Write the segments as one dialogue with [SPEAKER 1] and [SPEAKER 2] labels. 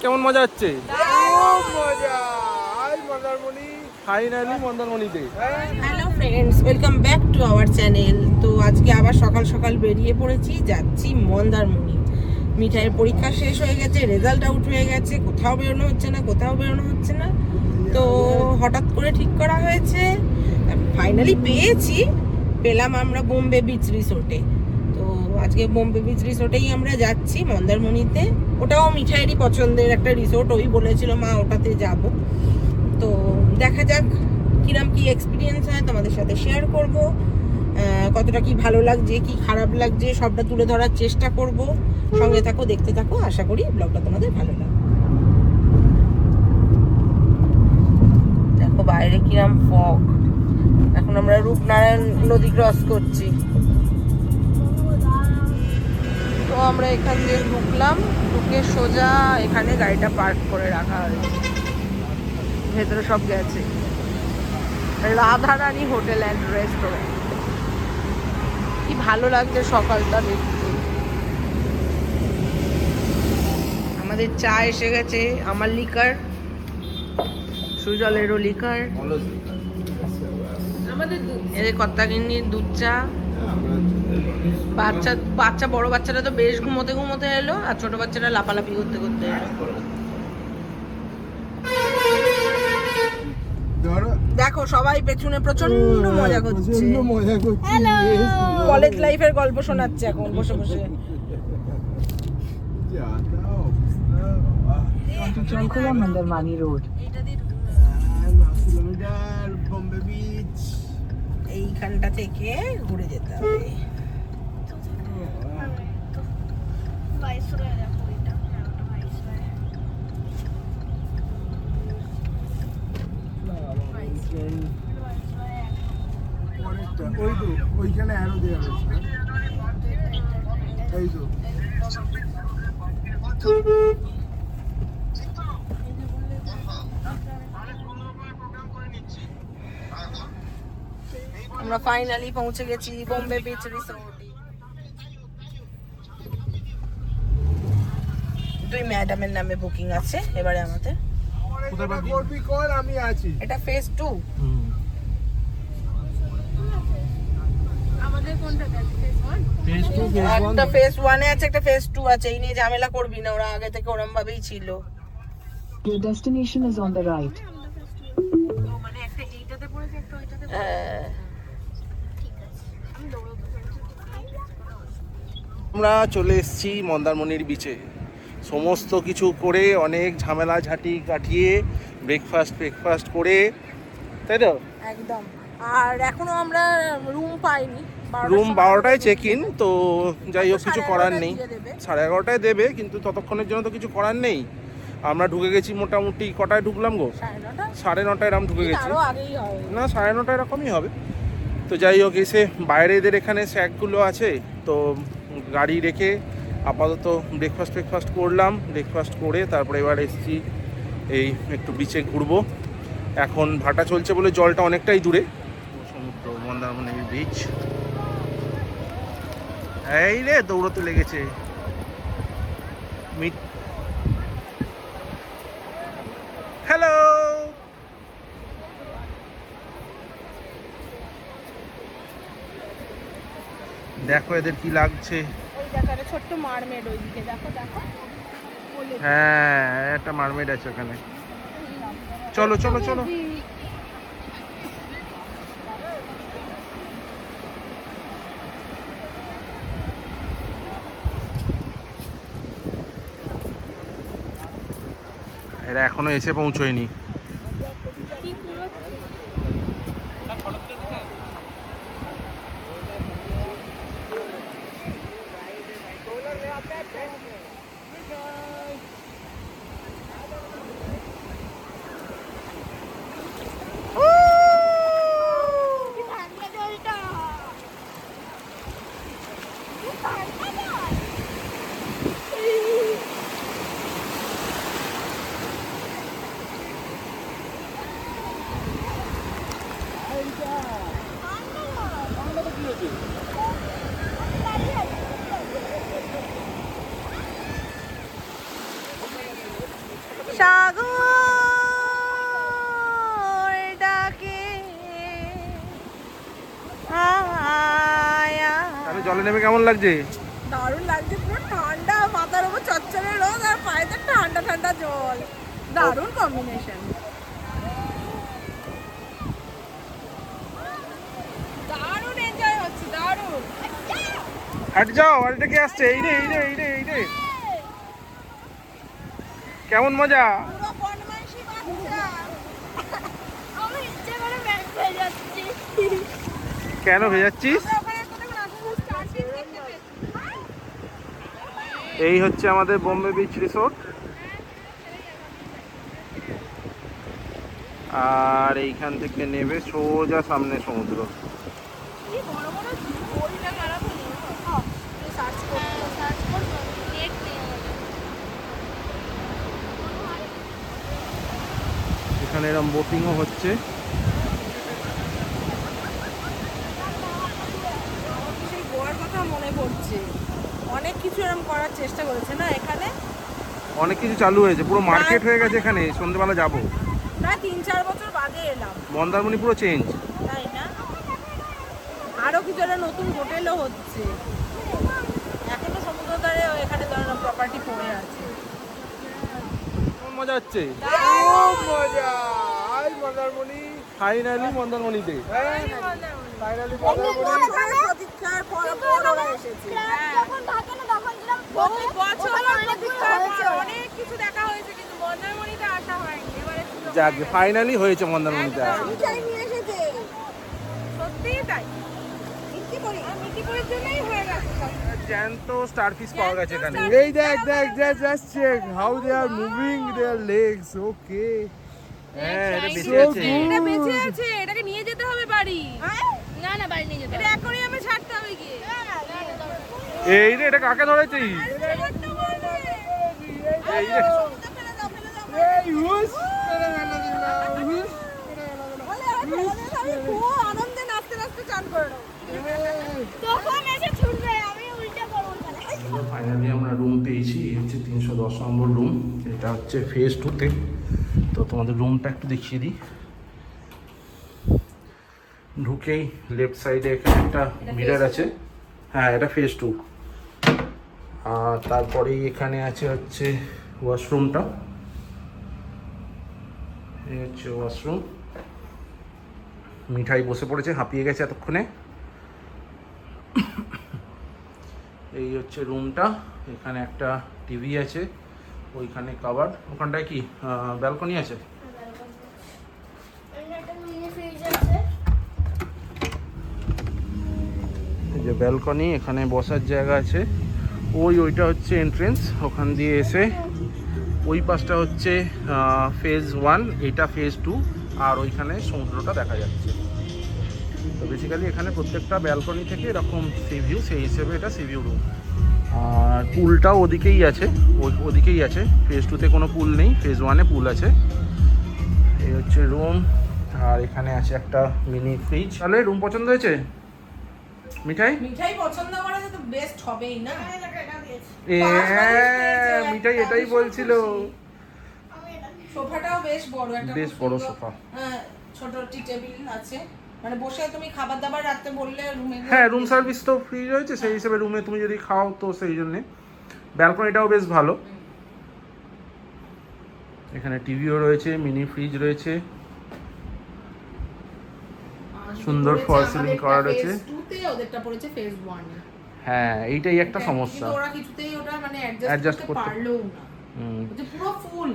[SPEAKER 1] কেমন মজা হচ্ছে?
[SPEAKER 2] Hello friends, welcome back to our channel. তো আজকে আবার সকাল সকাল বেরিয়ে পড়েছি, যাচ্ছি মন্দারমণি। মিঠাইয়ের পরীক্ষা শেষ হয়ে গেছে, রেজাল্ট আউট হয়ে গেছে, কোথাও বেরোনো হচ্ছে না। তো হঠাৎ করে ঠিক করা হয়েছে, ফাইনালি পেলাম আমরা বোম্বে বিচ রিসোর্টে। তো আজকে বোম্বে বিচ রিসোর্টেই আমরা যাচ্ছি মন্দারমণিতে। ওটাও মিঠাইয়েরই পছন্দের একটা রিসোর্ট, ওই বলেছিল মা ওটাতে যাব। তো দেখা যাক কিরম কি এক্সপিরিয়েন্স হয়, তোমাদের সাথে শেয়ার করব। কতটা কি ভালো লাগছে কি খারাপ লাগছে সবটা তুলে ধরার চেষ্টা করব। সঙ্গে থাকো, দেখতে থাকো, আশা করি ব্লগটা তোমাদের ভালো লাগবে। দেখো বাইরে কিরম ফগ। এখন আমরা রূপনারায়ণ নদী ক্রস করছি। তো আমরা এখান দিয়ে ঢুকলাম, ঢুকে সোজা এখানে গাড়িটা পার্ক করে রাখা হয়েছে। ভেতরে সব গেছে। Radharani hotel and restaurant. কি ভালো লাগছে সকালটা দেখতে। আমাদের চা এসে গেছে, আমার লিকার, সুজলেরও লিকার, এদের কর্তাগিন্নির দুধ চা। বাচ্চা বড় বাচ্চারা তো বেশ ঘুমোতে এলো, আর ছোট বাচ্চারা লাপালাপি করতে এলো। দেখো সবাই পেছনে প্রচন্ড মজা করছে। কলেজ লাইফের গল্প শোনাচ্ছে এখন বসে বসে। মন্দারমণি রোড, এইখানটা থেকে ঘুরে যেতে হবে।
[SPEAKER 3] ওইখানে আরো দেওয়া হয়েছে। এই তো
[SPEAKER 2] আমরা ফাইনালি পৌঁছে গেছি বোম্বে বিচ রিসোর্টে। দুই ম্যাডামের নামে বুকিং আছে এবারে আমাদের।
[SPEAKER 3] আমি আছি।
[SPEAKER 2] এটা ফেজ 2।
[SPEAKER 4] আমাদের কোনটা আছে?
[SPEAKER 2] একটা ফেজ 1 এ আছে, একটা ফেজ 2 আছে। এই নিয়ে ঝামেলা করবি না, ওরা আগে থেকে ওরম ভাবেই ছিল।
[SPEAKER 5] Your destination is on the right.
[SPEAKER 4] মানে একটা এইটাতে পড়েছে, একটা ওইটাতে পড়েছে। ঠিক আছে, আমি দৌড়াতে পারছি।
[SPEAKER 1] আমরা চলে এসেছি মন্দারমণির বিচে। সমস্ত কিছু করে, অনেক ঝামেলা ঝাঁটি কাটিয়ে, ব্রেকফাস্ট করে, তাই তো?
[SPEAKER 2] একদম। আর এখনো আমরা রুম পাইনি।
[SPEAKER 1] রুম 12টায় চেক ইন। তো যাই হোক, কিছু করার নেই। 11:30টায় দেবে, কিন্তু ততক্ষণের জন্য তো কিছু করার নেই। আমরা ঢুকে গেছি মোটামুটি কটায় ঢুকলাম গো? 9:30 এরকম ঢুকে গেছি। না 9:30 এরকমই হবে। তো যাই হোক, এসে বাইরে এদের এখানে স্যাকগুলো আছে, তো গাড়ি রেখে আপাতত ব্রেকফাস্ট করলাম। ব্রেকফাস্ট করে তারপরে এবার এসেছি এই একটু বিচে ঘুরবো। এখন ভাটা চলছে বলে জলটা অনেকটাই দূরে। সমুদ্র, মন্দারমণির বিচ। এই রে দৌড়তে লেগেছে। হ্যালো, দেখো এদের কি লাগছে।
[SPEAKER 4] ওই দেখো একটা ছোট্ট মারমেড, ওইদিকে দেখো।
[SPEAKER 1] হ্যাঁ, একটা মারমেড আছে ওখানে। চলো। এরা এখনো এসে পৌঁছয়নি।
[SPEAKER 2] সাগর ডাকে আয়া।
[SPEAKER 1] তাহলে জলে নেমে কেমন লাগছে?
[SPEAKER 2] দারুণ লাগছে, পুরো ঠান্ডা, মাথার উপর চচ্চড়ে রোদ আর পায়েতে ঠান্ডা ঠান্ডা জল, দারুণ কম্বিনেশন। দারুণ এনজয় হচ্ছে, দারুণ।
[SPEAKER 1] হাট যাও, আর এটা কে আসছে? এই রে এই রে এই রে এই রে, কেমন মজা?
[SPEAKER 2] পুরো বনমাইশি বাচ্চা।
[SPEAKER 4] আমি ইচ্ছে করে ব্যাগ হয়ে যাচ্ছি।
[SPEAKER 1] কেন ভেজাচ্ছিস?
[SPEAKER 2] ওখানে তো দেখুন আসলে স্টার্টিং দেখতে পেয়েছি।
[SPEAKER 1] এই হচ্ছে আমাদের বোম্বে বিচ রিসোর্ট, আর এইখান থেকে নেবে সোজা সামনে সমুদ্র।
[SPEAKER 2] কি বড় বড় গড়িটা খারাপ হলো। সার্চ করতে
[SPEAKER 4] সার্চ করবো, নেট নেই আমাদের।
[SPEAKER 1] এখানে এরকম বোটিংও হচ্ছে।
[SPEAKER 2] সেই গোয়ার কথা মনে পড়ছে, অনেক কিছু এরকম করার চেষ্টা করেছে না এখানে।
[SPEAKER 1] অনেক কিছু চালু হয়েছে, পুরো মার্কেট হয়ে গেছে এখানে। সন্ধ্যেবেলা যাবো,
[SPEAKER 2] প্রায় 3-4 বছর বাদে এলাম,
[SPEAKER 1] মন্দারমণি পুরো চেঞ্জ।
[SPEAKER 2] তাই না? আরো কিছু একটা নতুন হোটেলও হচ্ছে, এখনো সমুদ্র ধারে এখানে ধরনের প্রপার্টি পড়ে আছে।
[SPEAKER 1] কেমন মজা হচ্ছে?
[SPEAKER 3] খুব মজা। আই মন্দারমণি।
[SPEAKER 1] ফাইনালি মন্দারমণিতে।
[SPEAKER 3] ফাইনালি
[SPEAKER 2] প্রতীক্ষার পর ওরা এসেছে।
[SPEAKER 4] যখন থাকে না তখন যেরকম
[SPEAKER 2] বহু বছর প্রতীক্ষার পর অনেক কিছু দেখা হয়েছে, কিন্তু মন্দারমণিতে আসা হয়নি। এবারে সুযোগ
[SPEAKER 1] যাক, ফাইনালি হয়েছে মন্দারমণিতে।
[SPEAKER 2] মিঠাই নিয়ে এসেছে, সত্যিই তাই। মিঠিপুরির জন্যই হয়ে গেছে সব।
[SPEAKER 1] জ্যান্ত স্টারফিশ পাওয়া গেছে এখানে।
[SPEAKER 3] এই দেখ দেখ, just check how they are moving their legs. Okay.
[SPEAKER 1] হ্যাঁ, এটা বেঁচে
[SPEAKER 3] So
[SPEAKER 1] আছে।
[SPEAKER 3] good.
[SPEAKER 2] এটা বেঁচে আছে, এটাকে নিয়ে যেতে হবে বাড়ি।
[SPEAKER 4] না না বাড়ি নিয়ে যেতে
[SPEAKER 2] এটা এখনই আমি ছাড়তে হবে গিয়ে।
[SPEAKER 1] এই রে, এটা কাকে ধরেছিস? এই রে,
[SPEAKER 3] Hey, who's?
[SPEAKER 2] খুব আনন্দে নাচতে নাচতে চান করে নেবো।
[SPEAKER 4] তখন এসে ছুটবে, আমি উল্টে পড়বো তাহলে।
[SPEAKER 1] ফাইনালি আমরা রুম পেয়েছি। এই হচ্ছে 310 নম্বর রুম। এটা হচ্ছে ফেজ 2-তে। তো তোমাদের রুমটা একটু দেখিয়ে দিই। ঢুকেই লেফট সাইডে এখানে একটা মিরর আছে। হ্যাঁ, এটা ফেজ 2। আর তারপরেই এখানে আছে হচ্ছে ওয়াশরুমটা। এই হচ্ছে ওয়াশরুম। মিঠাই বসে পড়েছে, হাঁপিয়ে গেছে এতক্ষণে। এই হচ্ছে রুমটা। এখানে একটা টিভি আছে, ওইখানে কাভার্ড। ওখানটায় কি ব্যালকনি আছে?
[SPEAKER 4] একটা মিনি ফ্রিজ আছে।
[SPEAKER 1] এই যে ব্যালকনি, এখানে বসার জায়গা আছে। ওইটা হচ্ছে এন্ট্রেন্স। ওখান দিয়ে এসে ওই পাশটা হচ্ছে ফেজ 1, এটা ফেজ 2, আর ওইখানে সমুদ্রটা দেখা যাচ্ছে। তো বেসিক্যালি এখানে প্রত্যেকটা ব্যালকনি থেকে এরকম সি ভিউ, সেই হিসেবে এটা সি ভিউ রুম। আর পুলটাও ওদিকেই আছে, ওদিকেই আছে। ফেজ 2-তে কোনো পুল নেই, ফেজ 1-এ পুল আছে। এই হচ্ছে রুম। আর এখানে আছে একটা মিনি ফ্রিজ। তাহলে রুম পছন্দ হয়েছে মিঠাই?
[SPEAKER 2] মিঠাই পছন্দ করা তো বেস্ট হবেই না।
[SPEAKER 1] মিঠাই এটাই বলছিল।
[SPEAKER 2] সোফাটাও বেশ বড়, একটা
[SPEAKER 1] বেশ বড় সোফা।
[SPEAKER 2] হ্যাঁ, ছোট টি টেবিল আছে, মানে বসে তুমি খাবার দাবার রাখতে বললে রুমে।
[SPEAKER 1] হ্যাঁ, রুম সার্ভিস তো ফ্রি রয়েছে, সেই হিসেবে রুমে তুমি যদি খাও তো সেই জন্যে। ব্যালকনিটাও বেশ ভালো। এখানে টিভিও রয়েছে, মিনি ফ্রিজ রয়েছে, সুন্দর ফল সিলিং করা রয়েছে।
[SPEAKER 2] ফেজ 2 তে ওদেরটা পড়েছে ফেজ 1 এ।
[SPEAKER 1] হ্যাঁ, এইটাই একটা সমস্যা।
[SPEAKER 2] কিন্তু ওরা কিছুতেই ওটা মানে
[SPEAKER 1] Adjust
[SPEAKER 2] অ্যাডজাস্ট
[SPEAKER 1] করতে
[SPEAKER 2] করতে পারলো না।
[SPEAKER 1] হুম।
[SPEAKER 2] ওটা পুরো ফুল।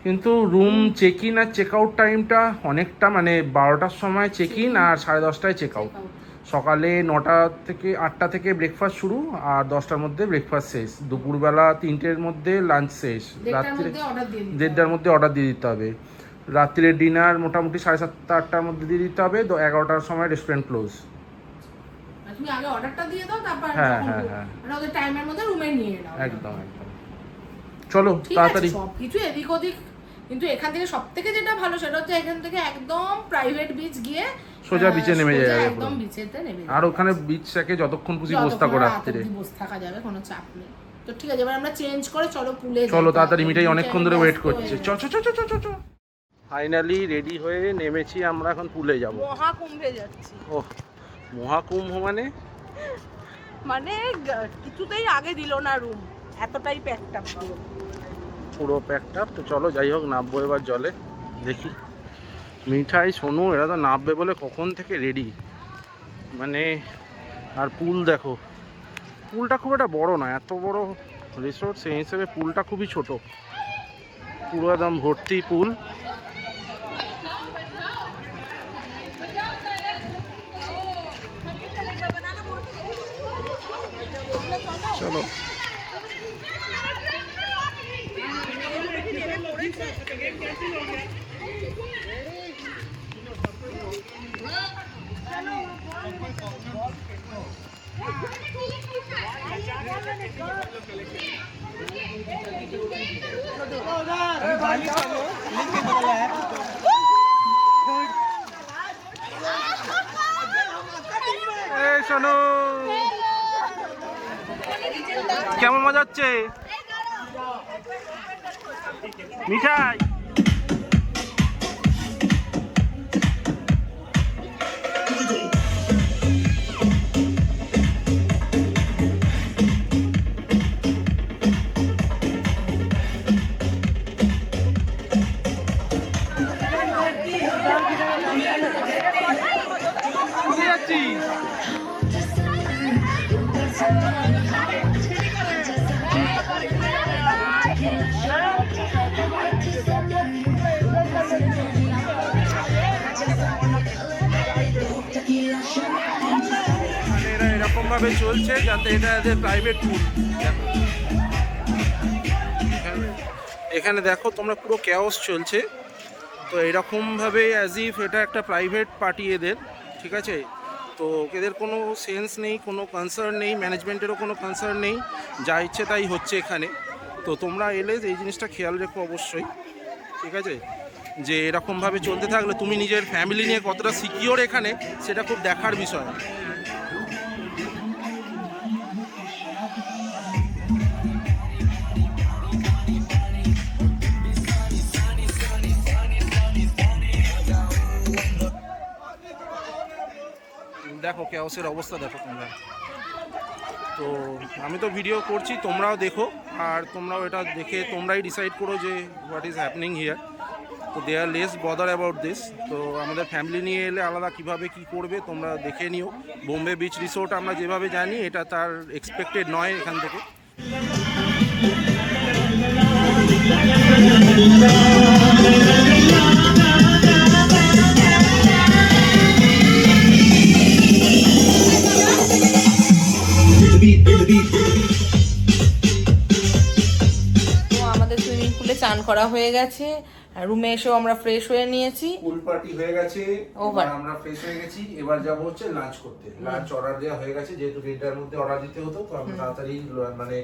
[SPEAKER 1] কিন্তু রুম চেক ইন আর চেক আউট টাইমটা অনেকটা, মানে 12টার সময় চেক ইন আর 10:30টায় চেক আউট। সকালে 9টা থেকে 8টা থেকে ব্রেকফাস্ট শুরু, আর 10টার মধ্যে ব্রেকফাস্ট শেষ। দুপুরবেলা 3টের মধ্যে লাঞ্চ শেষ। রাত্রে 1:30টার মধ্যে অর্ডার দিয়ে দিতে হবে। রাত্রের ডিনার মোটামুটি 7:30-8টার মধ্যে দিয়ে দিতে হবে। তো 11টার সময় রেস্টুরেন্ট ক্লোজ।
[SPEAKER 2] তুমি আগে অর্ডারটা দিয়ে দাও, তারপর
[SPEAKER 1] হ্যাঁ, হ্যাঁ, হ্যাঁ।
[SPEAKER 2] মানে ওদের টাইমের মধ্যে রুমে নিয়ে নাও।
[SPEAKER 1] একদম একদম। চলো
[SPEAKER 2] ঠিক আছে,
[SPEAKER 1] তাড়াতাড়ি।
[SPEAKER 2] সবকিছু এদিক ওদিক, কিন্তু এখান থেকে সবথেকে যেটা ভালো সেটা হচ্ছে এখান থেকে একদম প্রাইভেট বিচ গিয়ে
[SPEAKER 1] সোজা বিচে নেমে
[SPEAKER 2] সোজা
[SPEAKER 1] যাবে
[SPEAKER 2] একদম
[SPEAKER 1] পুরো।
[SPEAKER 2] বিচেতে নেমে
[SPEAKER 1] আর ওখানে বিচ থেকে যতক্ষণ খুশি বসে থাকো রাত্রে।
[SPEAKER 2] বসে থাকা যাবে, কোনো চাপ নেই। তো ঠিক আছে, এবার আমরা চেঞ্জ করে চলো পুলে
[SPEAKER 1] চলো তাড়াতাড়ি, মিঠাই অনেকক্ষণ ধরে ওয়েট করছে। চ চ চ চ চ চ। ফাইনালি রেডি হয়ে নেমেছি আমরা, এখন পুলে যাব।
[SPEAKER 2] মহাকুম্ভে যাচ্ছি।
[SPEAKER 1] ও মহাকুম্ভ মানে
[SPEAKER 2] মানে কিছুতেই আগে দিল না রুম, এতটাই প্যাকটা
[SPEAKER 1] পুরো প্যাকটা। তো চলো যাই হোক, নামবো এবার জলে। দেখি মিঠাই সোনু এরা তো নামবে বলে কখন থেকে রেডি। মানে আর পুল দেখো, পুলটা খুব একটা বড় না, এত বড় রিসোর্ট সেই হিসেবে পুলটা খুবই ছোট, পুরো একদম ভর্তি পুল। চলো শোনো, কেমন মজা হচ্ছে মিঠাই? এরকম ভাবে চলছে যাতে এটা এদের প্রাইভেট পুল। এখানে দেখো তোমরা, পুরো ক্যাওস চলছে। তো এরকম ভাবে অ্যাজ ইফ এটা একটা প্রাইভেট পার্টি এদের, ঠিক আছে? তো এদের কোনো সেন্স নেই, কোনো কনসার্ন নেই, ম্যানেজমেন্টেরও কোনো কনসার্ন নেই, যা ইচ্ছে তাই হচ্ছে এখানে। তো তোমরা এলে এই জিনিসটা খেয়াল রেখো অবশ্যই, ঠিক আছে? যে এরকমভাবে চলতে থাকলে তুমি নিজের ফ্যামিলি নিয়ে কতটা সিকিওর এখানে, সেটা খুব দেখার বিষয়। দেখো ক্যাওসের অবস্থা দেখো তোমরা। তো আমি তো ভিডিও করছি, তোমরাও দেখো, আর তোমরাও এটা দেখে তোমরাই ডিসাইড করো যে হোয়াট ইজ হ্যাপনিং হিয়ার। তো দে আর লেস বদার অ্যাবাউট দিস। তো আমাদের ফ্যামিলি নিয়ে এলে আলাদা কীভাবে কী করবে তোমরা দেখে নিও। বোম্বে বিচ রিসোর্ট আমরা যেভাবে জানি এটা তার এক্সপেক্টেড নয় এখান থেকে।
[SPEAKER 2] তো আমাদের সুইমিং পুলে চান করা হয়ে গেছে, রুমে এসেও আমরা ফ্রেশ হয়ে নিয়েছি।
[SPEAKER 1] পুল পার্টি হয়ে গেছে,
[SPEAKER 2] Over.
[SPEAKER 1] আমরা ফ্রেশ হয়ে গেছি। এবার যাবো হচ্ছে লাঞ্চ করতে। লাঞ্চ অর্ডার দেওয়া হয়ে গেছে, যেহেতু 8টার মধ্যে অর্ডার দিতে হতো, তো আমরা তাড়াতাড়ি মানে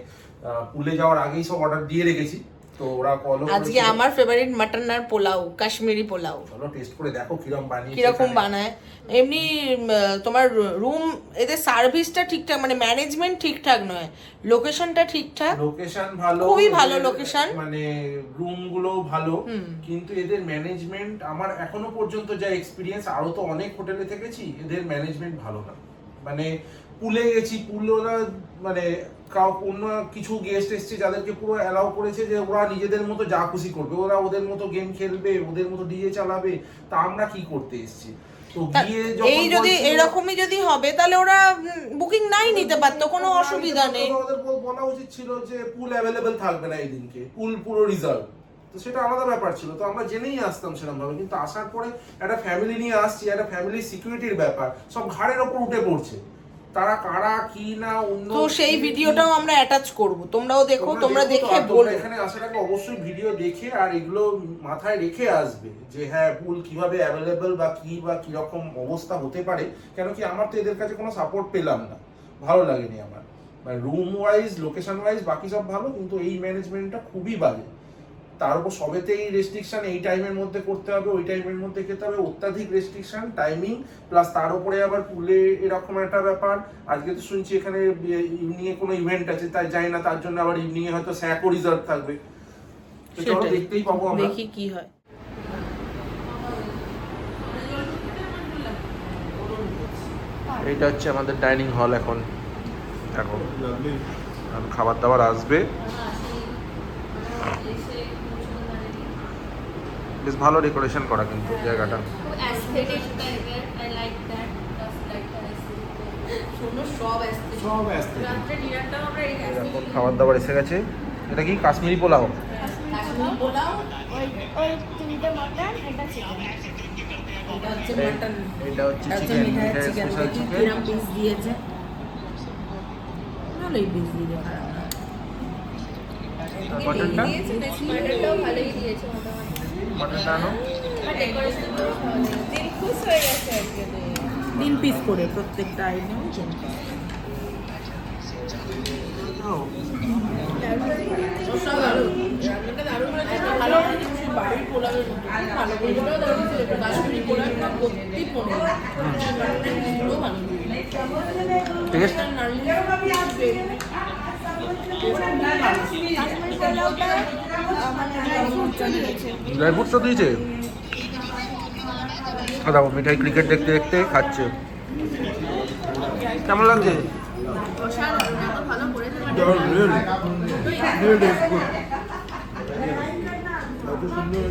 [SPEAKER 1] পুলে যাওয়ার আগেই সব অর্ডার দিয়ে রেখেছি। তো ওরা কলও
[SPEAKER 2] আজকে আমার ফেভারিট মাটন আর পোলাও, কাশ্মীরি পোলাও।
[SPEAKER 1] চলো টেস্ট করে দেখো কিরকম বানিয়েছে,
[SPEAKER 2] কিরকম বানায়। এমনি তোমার রুম, এদের সার্ভিসটা ঠিকঠাক, মানে ম্যানেজমেন্ট ঠিকঠাক নয়, লোকেশনটা ঠিকঠাক,
[SPEAKER 1] লোকেশন ভালো,
[SPEAKER 2] খুবই ভালো লোকেশন,
[SPEAKER 1] মানে রুম গুলো ভালো, কিন্তু এদের ম্যানেজমেন্ট আমার এখনো পর্যন্ত যা এক্সপিরিয়েন্স, আরো তো অনেক হোটেলে থেকেছি, এদের ম্যানেজমেন্ট ভালো না। মানে পুলে গেছি, পুল ওরা মানে অন্য কিছু গেস্ট এসছে যাদেরকে পুরো অ্যালাউ করেছে যে ওরা নিজেদের মতো যা খুশি করবে, ওরা ওদের মতো গেম খেলবে, ওদের মতো ডিজে চালাবে। তা আমরা কি করতে এসেছি? তো গিয়ে
[SPEAKER 2] এই যদি এরকমই যদি হবে তাহলে ওরা বুকিং নাই নিতে পারতো, কোনো অসুবিধা নেই।
[SPEAKER 1] ওদের বলা উচিত ছিল যে পুল অ্যাভেলেবেল থাকবে না এই দিনকে, পুল পুরো রিজার্ভ। তো সেটা আলাদা ব্যাপার ছিল, তো আমরা জেনেই আসতাম সেরকম ভাবে। কিন্তু আসার পরে একটা ফ্যামিলি নিয়ে আসছি, একটা ফ্যামিলি সিকিউরিটির ব্যাপার সব ঘাড়ের ওপর উঠে পড়ছে। তারা কারা কি না অন্য,
[SPEAKER 2] তো সেই ভিডিওটাও আমরা অ্যাটাচ করব, তোমরাও দেখো, তোমরা দেখে বলো।
[SPEAKER 1] এখানে আসার আগে অবশ্যই ভিডিও দেখে আর এগুলো মাথায় রেখে আসবে যে হ্যাঁ পুল কিভাবে অ্যাভেলেবেল বা কি বা কিরকম অবস্থা হতে পারে। কেন কি আমার তো এদের কাছে কোনো সাপোর্ট পেলাম না, ভালো লাগেনি আমার। রুম ওয়াইজ, লোকেশন ওয়াইজ বাকি সব ভালো, কিন্তু এই ম্যানেজমেন্টটা খুবই বাজে। তার উপর সবেতেই রেস্ট্রিকশন, এই টাইমের মধ্যে করতে হবে, ওই টাইমের মধ্যে খেতে হবে, অত্যাধিক রেস্ট্রিকশন টাইমিং, প্লাস তার উপরে আবার পুলে এরকম একটা ব্যাপার। আজকে তো শুনছি এখানে ইভিনিং এ কোনো ইভেন্ট আছে, তাই যাই না, তার জন্য আবার ইভিনিং এ হয়তো স্যাকও রিজার্ভ থাকবে। তো চলো দেখতেই পাবো আমরা,
[SPEAKER 2] দেখি কি হয়।
[SPEAKER 1] এইটা হচ্ছে আমাদের ডাইনিং হল। এখন খাবার দাবার আসবে, বেশ ভালো ডেকোরেশন করা কিন্তু জায়গাটা।
[SPEAKER 4] aesthetic টাইপের, I like that. Just like that aesthetic. সুন্দর সব aesthetic. রাত্রে ডিনারটাও আমরা এই
[SPEAKER 1] এরকম খাবার দাবার এসে গেছে। এটা কি কাশ্মীরি পোলাও?
[SPEAKER 4] কাশ্মীরি পোলাও, ওই তিনটে মটন, এটা চিকেন।
[SPEAKER 2] এটা হচ্ছে মাটন,
[SPEAKER 1] এটা হচ্ছে
[SPEAKER 2] এটা হচ্ছে
[SPEAKER 1] চিকেন,
[SPEAKER 2] মিঠাইয়ের
[SPEAKER 1] এটা
[SPEAKER 2] চিকেন।
[SPEAKER 1] স্পেশাল
[SPEAKER 2] দেখি
[SPEAKER 1] চিকেন।
[SPEAKER 2] কিরম পিস দিয়েছে, ভালোই পিস দিয়েছে, খারাপ না।
[SPEAKER 1] মটনটা
[SPEAKER 4] মটনটাও ভালোই দিয়েছে মোটামুটি।
[SPEAKER 1] মটনটা আনো।
[SPEAKER 4] আর ডেকোরেশনটাও ভালো। দিন খুশ হয়ে গেছে আজকে।
[SPEAKER 2] 3 পিস করে প্রত্যেকটা আইটেম। সব ভালো, রান্নাটা দারুণ হয়েছে, ভালো হয়েছে। বাড়ির পোলাওয়ের মতো ভালো করে, এটাও দারুণ ছিল। কাশ্মীরি পোলাওটা ভর্তি পনির, পুরো ভালো।
[SPEAKER 1] টেস্ট ড্রাই ফ্রুটসও দিয়েছে। দেখো মিঠাই ক্রিকেট দেখতে দেখতে খাচ্ছে, কেমন লাগছে?
[SPEAKER 3] Really good.